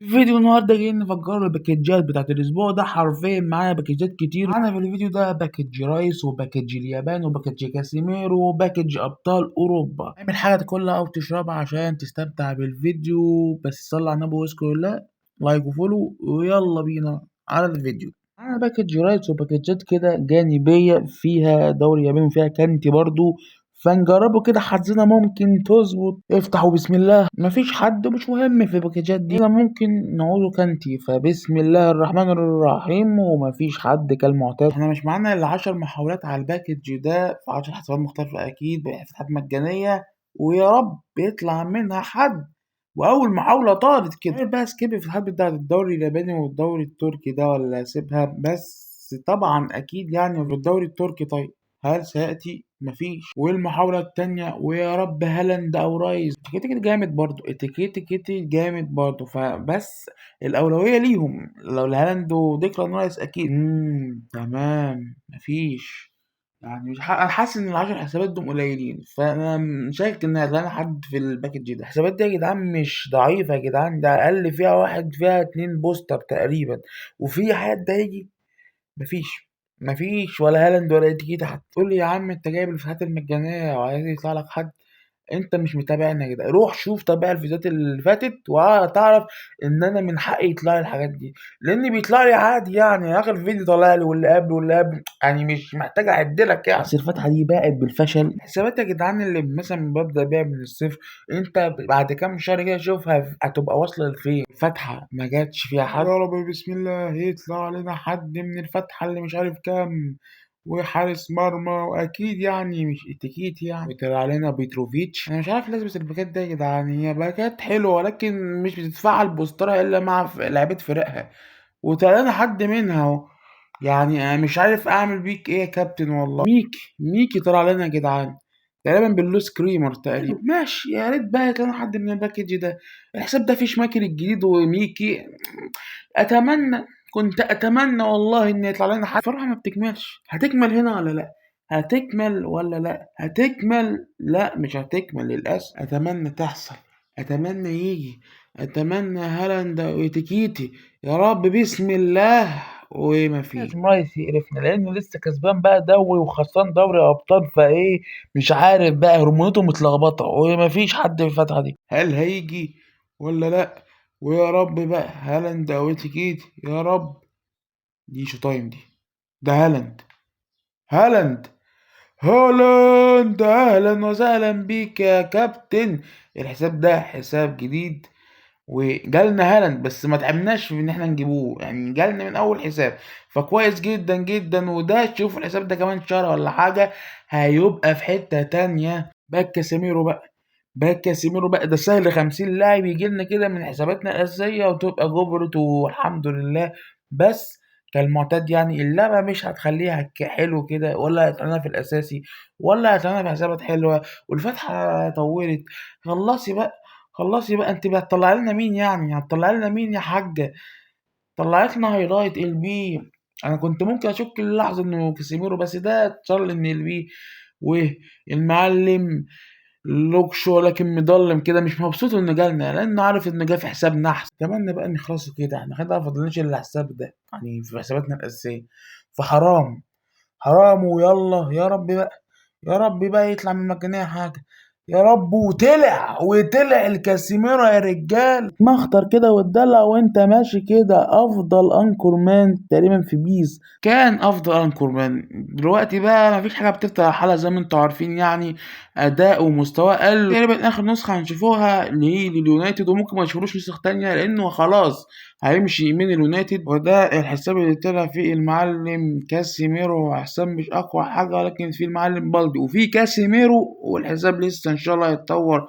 فيديو النهارده جايين نفجروا الباكجات بتاعت الاسبوع ده. حرفيا معانا باكجات كتير. معانا في الفيديو ده باكج رايس وباكج اليابان وباكج كاسيميرو وباكج ابطال اوروبا. اعمل حاجه تاكلها او تشربها عشان تستمتع بالفيديو، بس صلي على النبي واذكر الله. لايك وفولو ويلا بينا على الفيديو. معانا باكج رايس وباكجات كده جانبيه فيها دوري ياباني وفيها كانتي برضو، فنجربه كده حظنا ممكن تظبط. افتحوا بسم الله. مفيش حد مش مهم في الباكجات دي، ممكن نعوده كانتي. فبسم الله الرحمن الرحيم. ومفيش حد كالمعتاد. احنا مش معانا الا 10 محاولات على الباكج ده في 10 حسابات مختلفة اكيد بفتحات مجانية، ويا رب يطلع منها حد. واول محاولة طارت كده. غير بقى سكيب في الحد بتاع الدوري الياباني والدوري التركي ده، ولا اسيبها؟ بس طبعا اكيد يعني في الدوري التركي. طيب هل سيأتي؟ مفيش. والمحاولة التانية ويا رب هالاند أو رايس. اتيكيتي جامد برضو، اتيكيتي جامد برضو، فبس الأولوية ليهم. لو هالاند وديكلان رايس أكيد. تمام. مفيش. يعني مش أنا حاسس إن العشر حسابات دول قليلين، فأنا شايف إن هتلاقي حد في الباكج ده. الحسابات دي يا جدعان مش ضعيفة يا جدعان، ده أقل فيها واحد فيها 2 بوستر تقريبا. وفي حد ده يجي؟ مفيش ولا هالاند ولا اتيكيتا. هتقول لي يا عم انت جايب الفيديوهات المجانيه وعايز يطلع لك حد؟ انت مش متابعنا كده. روح شوف تابع الفيديوهات اللي فاتت وهتعرف ان انا من حقي يطلع لي الحاجات دي، لان بيطلع لي عادي. يعني اخر فيديو طلع لي واللي قبله واللي قبله، يعني مش محتاج اعد لك يعني. بس الفتحه دي باءت بالفشل. حسابات يا جدعان اللي مثلا ببدا بيها من الصفر، انت بعد كام شهر كده شوفها هتبقى واصله لفين. الفتحه ما جاتش فيها حد. يا رب بسم الله يطلع لنا حد من الفتحه اللي مش عارف كام، وحارس مرمى، واكيد يعني مش اتيكيت يعني. وطلع علينا بيتروفيتش. انا مش عارف لازم الباكات ده يا جدعان. هي باكات حلوه ولكن مش بتتفعل بوسترها الا مع لعيبه فرقها، وطلع لنا حد منها اهو. يعني انا مش عارف اعمل بيك ايه يا كابتن والله. ميكي طلع لنا يا جدعان، تقريبا باللوس كريمر تقريبا. ماشي، يا ريت بقى يطلع حد من الباكج ده. الحساب ده فيه شماكل الجديد وميكي. اتمنى، كنت اتمنى والله ان يطلع لنا حاجه. الفرحه ما بتكملش. هتكمل هنا ولا لا؟ هتكمل ولا لا؟ هتكمل؟ لا مش هتكمل للاسف. اتمنى تحصل، اتمنى يجي، اتمنى هالاند وتيكيتي يا رب بسم الله. وما فيه لازم رايس يقرفنا لانه لسه كسبان بقى دوري وخسران دوري ابطال، فايه مش عارف بقى، هرموناته متلخبطه وما فيش حد في الفتحه دي. هل هيجي ولا لا؟ ويا رب بقى هالاند او تيكيتي يا رب. دي شو تايم دي؟ ده هالاند. هالاند. هالاند اهلا وسهلا بيك يا كابتن. الحساب ده حساب جديد وجالنا هالاند، بس ما تعبناش في ان احنا نجيبوه، يعني جالنا من اول حساب. فكويس جدا جدا. وده تشوف الحساب ده كمان شهر ولا حاجة هيبقى في حتة تانية. باك كاسيميرو بقى. باك كاسيميرو بقى ده سهل 50 لاعب يجي لنا كده من حساباتنا الأساسية وتبقى جبرت والحمد لله. بس كالمعتاد يعني اللعبة مش هتخليها حلو كده، ولا هتخلينا في الأساسي، ولا هتخلينا في حسابات حلوة. والفتحة طولت. خلصي بقى. خلصي بقى. انت هتطلع لنا مين يعني؟ هتطلع لنا مين يا حاجة؟ طلعت لنا هايلايت البي. انا كنت ممكن اشك اللحظة انه كاسيميرو، بس ده اتشال ان البي. والمعلم لوكشو لكن مضلم كده، مش مبسوط انه جالنا لانه عارف انه جه في حسابنا احسن. اتمنى بقى نخلصوا كده. احنا كده ما فضلناش الا الحساب ده يعني في حساباتنا الاساسيه. فحرام. حرام. ويلا يا رب بقى. يا رب بقى يطلع من المجانية حاجة. يا رب. وطلع الكاسيميرا يا رجال. مخطر كده واتدلع وانت ماشي كده. افضل انكور مان تقريبا في بيس، كان افضل انكور مان. دلوقتي بقى مفيش حاجة بتفتح الحلقة زي ما انتوا عارفين يعني. اداء ومستوى قل تقريبا. اخر نسخة هنشوفوها اللي هي لليونايتد، وممكن ما نشوفوش نسخ تانية لانه خلاص هيمشي من اليونايتد. وده الحساب اللي طلع فيه المعلم كاسيميرو. حساب مش اقوى حاجه ولكن فيه المعلم بالدي وفيه كاسيميرو، والحساب لسه ان شاء الله هيتطور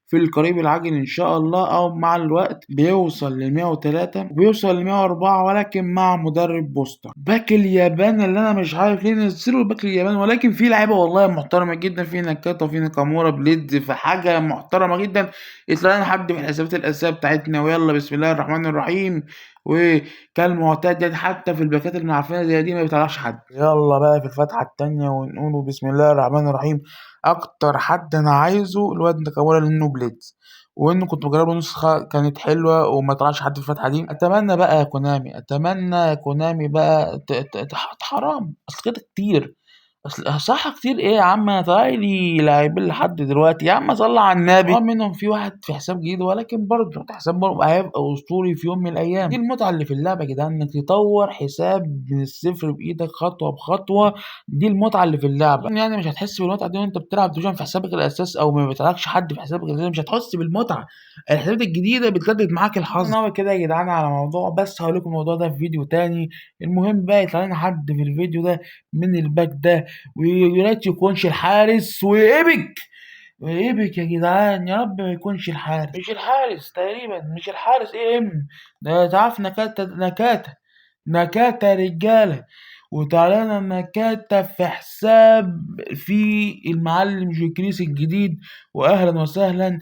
في القريب العاجل ان شاء الله، او مع الوقت بيوصل ل 103 وبيوصل ل 104، ولكن مع مدرب بوسطن. باك اليابان اللي انا مش عارف ليه نزلوا باك اليابان، ولكن في لعيبه والله محترمه جدا. في نكاتا وفي ناكامورا بليدز، في حاجه محترمه جدا. يطلع لنا حد في الحسابات الاساسيه بتاعتنا. ويلا بسم الله الرحمن الرحيم. وكالمعتاد يعني حتى في الباكات المعفنه زي دي ما بيطلعش حد. يلا بقى في الفتحه التانية ونقوله بسم الله الرحمن الرحيم. اكتر حد انا عايزه الواد ناكامورا لانه بليدز، وإنه كنت باجرّب له نسخة كانت حلوة وما طلعش حد في الفتحة دي. أتمنى بقى يا كونامي، أتمنى يا كونامي بقى ت ت تح حرام، أصل كده كتير. أصل صح كتير إيه يا عم، أنا طالع لي لاعبين لحد دلوقتي، يا عم صل على النبي. منهم في واحد في حساب جديد، ولكن برضه حساب برضه هيبقى أسطوري في يوم من الأيام. دي المتعة اللي في اللعبة يا جدعان، إنك تطور حساب من الصفر بإيدك خطوة بخطوة. دي المتعة اللي في اللعبة. يعني مش هتحس بالمتعة دي وأنت بتلعب ديفيجن في حسابك الأساسي، أو ما بيطلعلكش حد في حسابك الأساسي، مش هتحس بالمتعة. الحسابات الجديدة بتجدد معاك الحظ. أنا كده يا جدعان على موضوع، بس هقول لكم الموضوع ده في فيديو تاني. المهم بقى يطلع لنا حد في الفيديو ده من الباك ده، ويا ريت يكونش الحارس وإيبك. إيبك يا جدعان، يا رب ما يكونش الحارس. مش الحارس تقريبا، مش الحارس إيه إم ده، تعرف نكاتة نكاتة نكاتة رجالة. وتعالى لنا نكاتة في حساب في المعلم جوكريس الجديد، وأهلا وسهلا.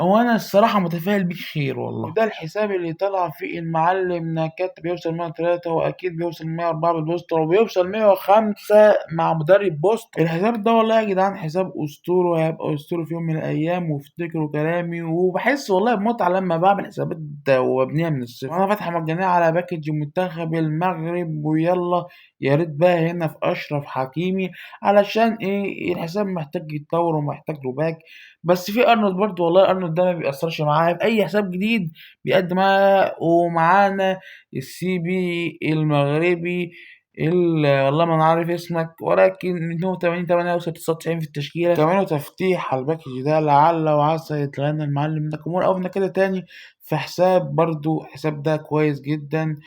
وأنا الصراحة متفائل بيه خير والله. وده الحساب اللي طلع فيه المعلم نكات، بيوصل 103 وأكيد بيوصل 104 بالبوستر، وبيوصل 105 مع مدرب بوست. الحساب ده والله يا جدعان حساب أسطوري، وهيبقى أسطوري في يوم من الأيام، وافتكروا كلامي. وبحس والله بمتعة لما بعمل حسابات وابنيها من الصفر. وأنا فاتحة مجانية على باكج منتخب المغرب، ويلا يا ريت بقى هنا في أشرف حكيمي، علشان إيه الحساب محتاج يتطور ومحتاج له باك. بس في ارنولد برضه، والله ارنولد ده ما بيأثرش معايا في اي حساب جديد بيقدم معاه. ومعانا السي بي المغربي، والله ما انا عارف اسمك، ولكن 82 98 في التشكيله. كمان تفتيح على الباكج ده لعل وعسى يتغنى المعلم ناكامورا او كده تاني في حساب. برضه حساب ده كويس جدا.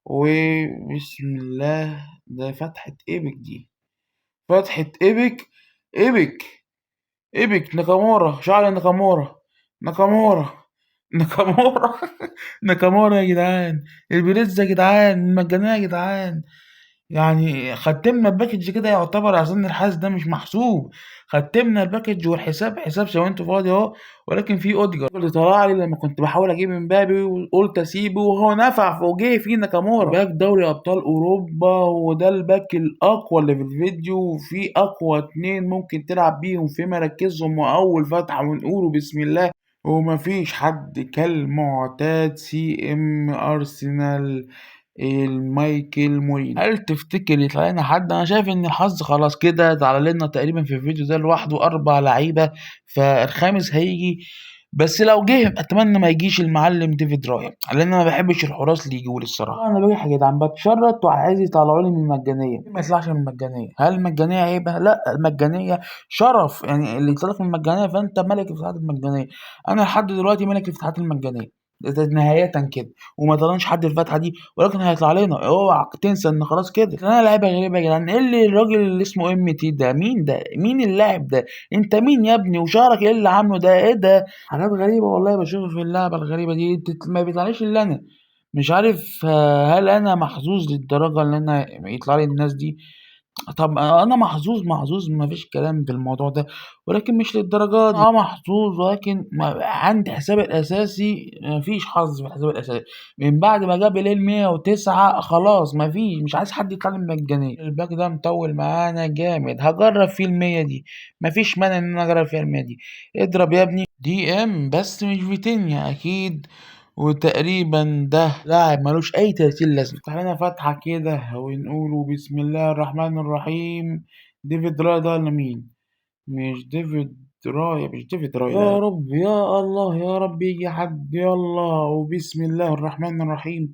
وبسم الله، ده فتحة ايبك دي، فتحة ايبك. ايبك ايبك ناكامورا، شعر ناكامورا، ناكامورا، ناكامورا. ناكامورا يا جدعان، البريز يا جدعان، المجانية يا جدعان. يعني ختمنا الباكج كده يعتبر، عشان الحاسس ده مش محسوب. ختمنا الباكج والحساب حساب شوينته فاضي اهو. ولكن في اوديجار اللي طلع لي لما كنت بحاول اجيب امبابي، وقلت اسيبه وهو نفع، وجه فيه ناكامورا باك دوري ابطال اوروبا. وده الباك الاقوى اللي في الفيديو، وفي اقوى اتنين ممكن تلعب بيهم في مراكزهم، واول فتحه ونقوله بسم الله. ومفيش حد كالمعتاد سي ام ارسنال المايكل مورينو. هل تفتكر يطلع لنا حد؟ انا شايف ان الحظ خلاص كده طلع لنا تقريبا في الفيديو ده لوحده 4 لعيبه، فالخامس هيجي. بس لو جه اتمنى ما يجيش المعلم ديفيد رايا، لان انا ما بحبش الحراس اللي يجوا لي الصراحه. انا باجي يا جدعان بتشرط وعايز يطلعوا لي من المجانيه، ما يطلعش من المجانيه. هل المجانيه عيبه؟ لا، المجانيه شرف. يعني اللي يطلع لك من المجانيه فانت ملك الفتحات المجانيه. انا لحد دلوقتي ملك الفتحات المجانيه، ده نهاية كده. وما طلعش حد الفتحة دي، ولكن هيطلع لنا. اوعى تنسى ان خلاص كده انا لعيبه غريبه يا جدعان. ايه اللي الراجل اللي اسمه ام تي ده؟ مين ده؟ مين اللاعب ده؟ انت مين يا ابني؟ وشعرك ايه اللي عامله ده؟ ايه ده؟ حاجات غريبه والله بشوفها في اللعبه الغريبه دي، ما بيطلعليش الا انا. مش عارف هل انا محظوظ للدرجه اللي انا يطلع لي الناس دي؟ طب أنا محظوظ ما فيش كلام في الموضوع ده، ولكن مش للدرجة دي. محظوظ، ولكن عندي حسابي الأساسي ما فيش حظ في الحساب الأساسي. من بعد ما جاب ال109 خلاص ما فيش، مش عايز حد يتعلم مجانية. الباك ده مطول معانا جامد، هجرب فيه ال100 دي. ما فيش مانع إن أنا أجرب فيها ال100 دي. اضرب يا ابني دي ام، بس مش فيتينيا أكيد. وتقريبا ده لاعب ملوش أي 30 لازمة. افتح لنا فتحة كده ونقوله بسم الله الرحمن الرحيم. ديفيد رايا ده ولا مين؟ مش ديفيد رايا، مش ديفيد رايا. يا رب يا الله، يا رب يجي حد، يلا. وبسم الله الرحمن الرحيم،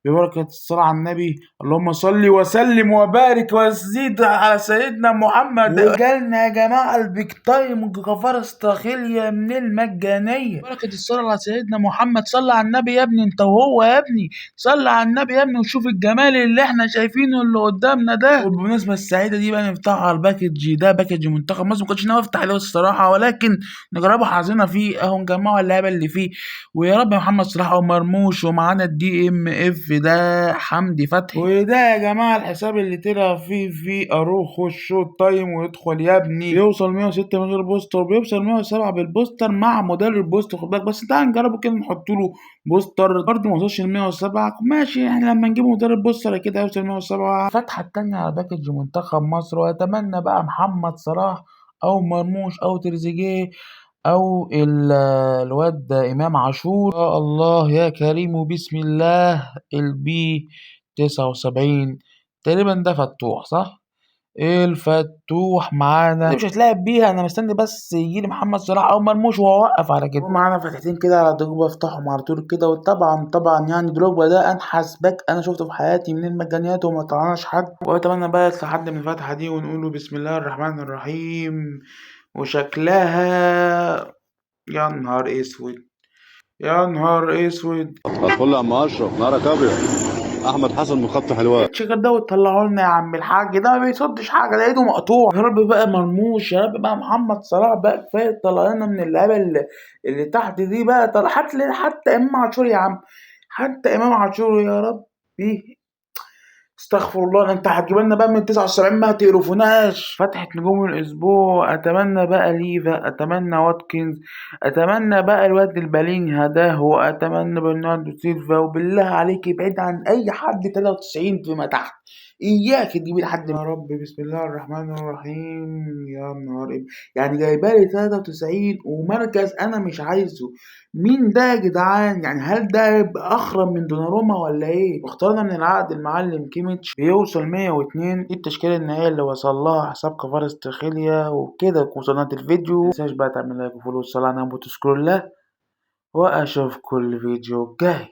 ببركة الصلاة على النبي. اللهم صل وسلم وبارك وزيد على سيدنا محمد. وجالنا يا جماعة البيك تايم كفارة استاخيليا من المجانية. بركة الصلاة على سيدنا محمد. صل على النبي يا ابني انت وهو يا ابني، صل على النبي يا ابني وشوف الجمال اللي احنا شايفينه اللي قدامنا ده. وبالمناسبة السعيدة دي بقى نفتحه على الباكج ده، باكج منتخب مصر. ما كنتش ناوي افتح عليه الصراحة، ولكن نجربه حظنا فيه اهو، نجمعوا اللعيبة اللي فيه. ويا رب يا محمد صلاح ومرموش. ومعانا الدي ام اف ده حمدي فتحي. وده يا جماعة الحساب اللي طلع فيه في اروخو الشوت تايم. ويدخل يا ابني بيوصل 106 من غير بوستر، وبيوصل 107 بالبوستر مع مدرب بوستر. خد بالك بس، تعال نجربه كده نحط له بوستر. برضه ما وصلش ل 107 ماشي، يعني لما نجيب مدرب بوستر كده يوصل 107. الفتحة التانية على باكج منتخب مصر. واتمنى بقى محمد صلاح او مرموش او تريزيجيه أو الواد إمام عاشور. يا الله يا كريم وبسم الله. البي 79 تقريبا ده فتوح صح؟ الفتوح معانا مش هتلاعب بيها. انا مستني بس يجيلي محمد صلاح او مرموش وهوقف على كده. معانا فتحتين كده على دروجبا، افتحهم على طول كده. وطبعا يعني دروجبا ده انحس باك انا شفته في حياتي من المجانيات وما طعناش حد. واتمنى بقى لحد من الفتحه دي ونقوله بسم الله الرحمن الرحيم. وشكلها يا نهار اسود يا نهار اسود. الفل يا عم اشرف، نهارك ابيض. احمد حسن من خط حلوان. الشيكر ده وتطلعوا لنا يا عم الحاج، ده ما بيصدش حاجه، ده ايده مقطوع. يا رب بقى مرموش، يا رب بقى محمد صلاح بقى كفايه طلع لنا من اللعيبه اللي تحت دي بقى. طلع حتى امام عاشور يا عم، حتى امام عاشور يا رب. استغفر الله. انت هتجيب لنا بقى من 79 ما تقرفوناش. فتحة نجوم الاسبوع، اتمنى بقى ليفا، اتمنى واتكنز، اتمنى بقى الواد البالينها ده، واتمنى برناردو سيلفا. وبالله عليك ابعد عن اي حد 93 فيما تحت، اياك تجيب لي حد. يا رب بسم الله الرحمن الرحيم. يا نهار يعني جايبالي 93 ومركز انا مش عايزه. مين ده يا جدعان؟ يعني هل ده هيبقى أخرم من دوناروما ولا إيه؟ واخترنا من العقد المعلم كيميتش بيوصل 102. دي التشكيلة النهائية اللي وصل لها حساب كفارستخيليا. وكده تكون وصلنا الفيديو. متنساش بقى تعمل لايك وفولو والصلاة على النبي وتشكروا الله، وأشوفكم الفيديو الجاي.